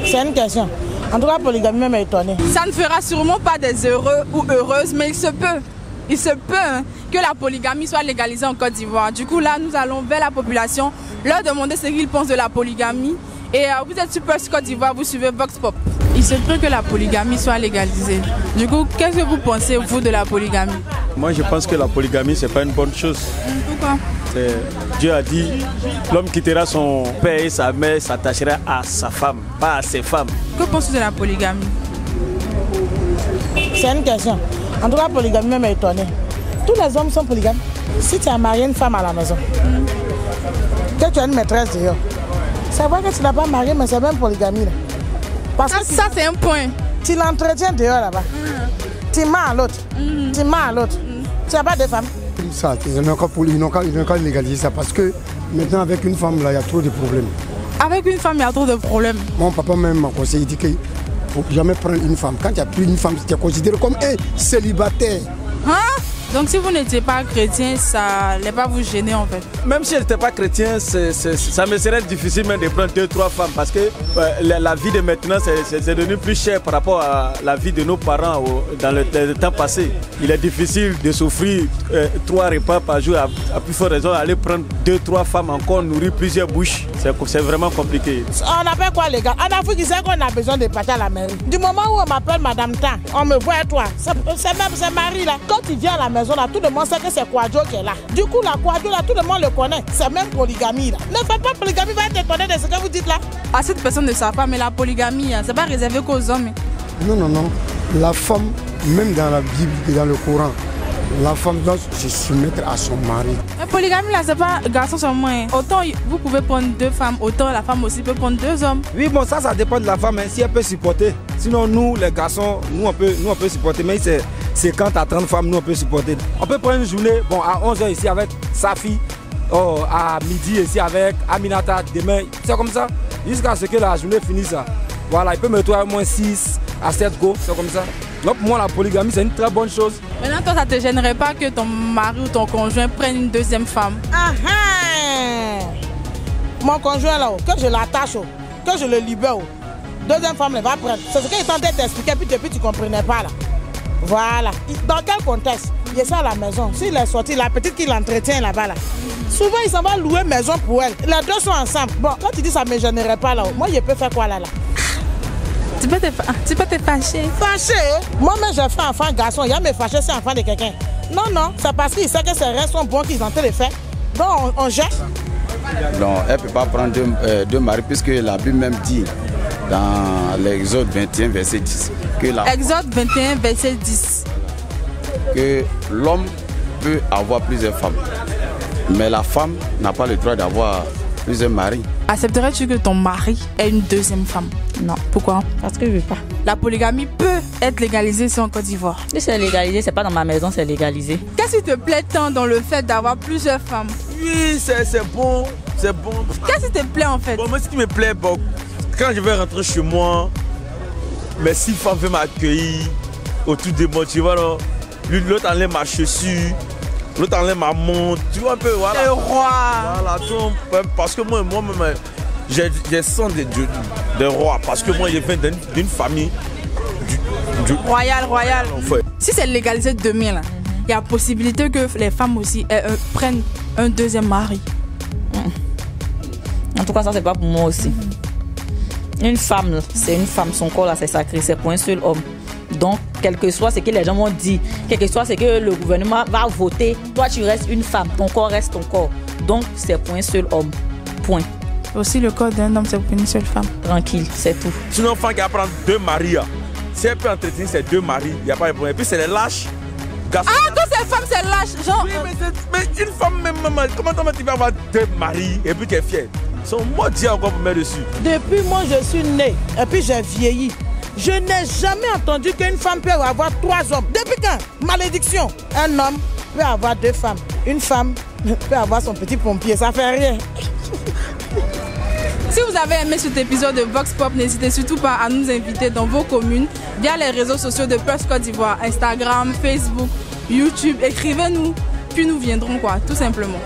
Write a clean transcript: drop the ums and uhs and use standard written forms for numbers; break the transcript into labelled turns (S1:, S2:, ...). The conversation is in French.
S1: C'est une question. En tout cas, la polygamie même est étonnée.
S2: Ça ne fera sûrement pas des heureux ou heureuses, mais il se peut hein, que la polygamie soit légalisée en Côte d'Ivoire. Du coup, là, nous allons vers la population, leur demander ce qu'ils pensent de la polygamie. Et vous êtes sur Plus Côte d'Ivoire, vous suivez Vox Pop. Il se peut que la polygamie soit légalisée. Du coup, qu'est-ce que vous pensez, vous, de la polygamie?
S3: Moi, je pense que la polygamie, c'est pas une bonne chose.
S2: Pourquoi?
S3: Dieu a dit, l'homme quittera son père et sa mère, s'attachera à sa femme, pas à ses femmes.
S2: Que penses-tu de la polygamie?
S1: C'est une question. En tout cas, la polygamie même est étonnée. Tous les hommes sont polygames. Si tu as marié une femme à la maison, que tu as une maîtresse dehors, c'est vrai que tu n'as pas marié, mais c'est même polygamie. Là. Parce que
S2: ça c'est un point.
S1: Tu l'entretiens dehors là-bas. Tu mens à l'autre. Tu mens à l'autre. Tu n'as pas de femme.
S4: Ça, ils n'ont qu'à légaliser ça parce que maintenant avec une femme là, il y a trop de problèmes.
S2: Avec une femme, il y a trop de problèmes.
S4: Mon papa même m'a conseillé, il dit qu'il ne faut jamais prendre une femme. Quand tu as pris une femme, tu es considéré comme un célibataire.
S2: Hein? Donc si vous n'étiez pas chrétien, ça n'allait pas vous gêner en fait.
S3: Même si elle n'était pas chrétien, ça me serait difficile même de prendre 2-3 femmes parce que la vie de maintenant c'est devenu plus cher par rapport à la vie de nos parents dans le temps passé. Il est difficile de s'offrir 3 repas par jour, à plus forte raison aller prendre 2-3 femmes encore, nourrir plusieurs bouches. C'est vraiment compliqué.
S1: On appelle quoi les gars? En Afrique, c'est qu'on a besoin de partir à la mairie. Du moment où on m'appelle Madame Tan, on me voit toi. C'est Marie là. Quand tu viens à la maison là, tout le monde sait que c'est Kouadjo qui est là. Du coup, la Kouadjo là, tout le monde le connaît. C'est même polygamie là. Ne faites pas polygamie, va t'étonner de ce que vous dites là.
S2: Ah, cette personne ne savent pas, mais la polygamie, c'est pas réservé qu'aux hommes.
S4: Non, non, non. La femme, même dans la Bible et dans le Coran, la femme doit se soumettre à son mari.
S2: La polygamie là, c'est pas garçon seulement. Autant vous pouvez prendre 2 femmes, autant la femme aussi peut prendre 2 hommes.
S5: Oui, bon, ça dépend de la femme, hein, si elle peut supporter. Sinon, nous, les garçons, nous on peut supporter. Mais c'est quand à 30 femmes, nous on peut supporter. On peut prendre une journée, bon, à 11h ici avec Safi, à midi ici avec Aminata, demain, c'est comme ça, jusqu'à ce que la journée finisse. Voilà, il peut me trouver au moins 6 à 7 go, c'est comme ça. Donc pour moi, la polygamie, c'est une très bonne chose.
S2: Maintenant, toi, ça ne te gênerait pas que ton mari ou ton conjoint prenne une 2e femme?
S1: Ah ah! Mon conjoint là, que je l'attache, que je le libère, 2e femme, elle va prendre. C'est ce qu'il tentait d'expliquer, puis depuis tu ne comprenais pas là. Voilà. Dans quel contexte? Il est ça à la maison. S'il est sorti, la petite qui l'entretient là-bas là. Souvent, il s'en va louer maison pour elle. Les 2 sont ensemble. Bon, quand tu dis ça ne me gênerait pas là, moi, je peux faire quoi là?
S2: Tu peux te fâcher.
S1: Fâché? Moi-même, j'ai fait enfant garçon. Il y a me fâcher, c'est enfant de quelqu'un. Non, non, c'est parce qu'il sait que ses rêves sont bons qu'ils ont en train de faire. Donc, on jette.
S6: Non, elle ne peut pas prendre 2 maris puisque la Bible même dit dans l'Exode 21, verset 10.
S2: Exode 21, verset 10.
S6: Que l'homme peut avoir plusieurs femmes. Mais la femme n'a pas le droit d'avoir plusieurs maris.
S2: Accepterais-tu que ton mari ait une 2e femme?
S7: Non.
S2: Pourquoi?
S7: Parce que je ne veux pas.
S2: La polygamie peut être légalisée ici en Côte d'Ivoire.
S7: Si c'est légalisé, c'est pas dans ma maison, c'est légalisé.
S2: Qu'est-ce qui te plaît tant dans le fait d'avoir plusieurs femmes?
S3: Oui, c'est bon, c'est bon.
S2: Qu'est-ce qui te plaît en fait?
S3: Bon, moi, ce qui me plaît, bon, quand je vais rentrer chez moi, mes 6 femmes veulent m'accueillir autour de moi, tu vois, l'autre enlève ma chaussure, l'autre enlève ma montre, tu vois un peu, voilà.
S2: Le roi.
S3: Voilà, donc, parce que moi-même, j'ai sens de roi, parce que moi, je viens d'une famille
S2: royale. Si c'est légalisé demain, là, il y a possibilité que les femmes aussi prennent un 2e mari.
S7: En tout cas, ça, c'est pas pour moi aussi. Une femme, c'est une femme, son corps là, c'est sacré, c'est pour un seul homme. Donc, quel que soit ce que les gens m'ont dit, quel que soit ce que le gouvernement va voter, toi tu restes une femme, ton corps reste ton corps. Donc, c'est pour un seul homme. Point.
S2: Aussi, le corps d'un homme, c'est pour une seule femme.
S7: Tranquille, c'est tout.
S3: Sinon, une femme qui va prendre 2 maris, si elle peut entretenir ses 2 maris, il n'y a pas de problème. Et puis, c'est les lâches.
S2: Ah, quand c'est femme, c'est lâche. Genre,
S3: oui, mais une femme, même, comment tu vas avoir 2 maris et puis tu es fière? Ils sont maudits encore pour mettre dessus.
S1: Depuis moi, je suis née et puis j'ai vieilli. Je n'ai jamais entendu qu'une femme peut avoir 3 hommes. Depuis quand? Malédiction. Un homme peut avoir 2 femmes. Une femme peut avoir son petit pompier. Ça fait rien.
S2: Si vous avez aimé cet épisode de Vox Pop, n'hésitez surtout pas à nous inviter dans vos communes via les réseaux sociaux de Plus Côte d'Ivoire, Instagram, Facebook, YouTube. Écrivez-nous, puis nous viendrons quoi, tout simplement.